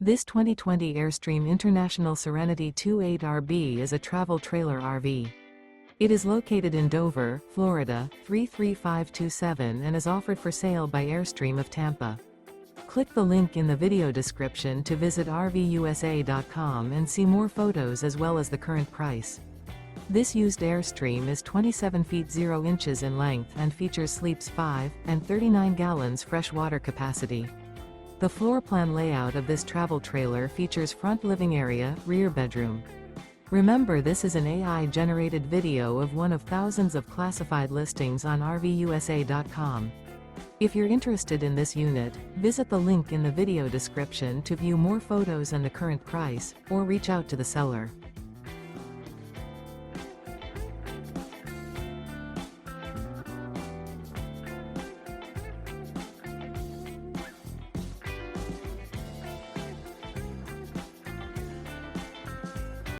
This 2020 Airstream International Serenity 28RB is a travel trailer RV. It is located in Dover, Florida, 33527 and is offered for sale by Airstream of Tampa. Click the link in the video description to visit RVUSA.com and see more photos as well as the current price. This used Airstream is 27 feet 0 inches in length and features sleeps 5 and 39 gallons fresh water capacity. The floor plan layout of this travel trailer features front living area, rear bedroom. Remember, this is an AI-generated video of one of thousands of classified listings on RVUSA.com. If you're interested in this unit, visit the link in the video description to view more photos and the current price, or reach out to the seller.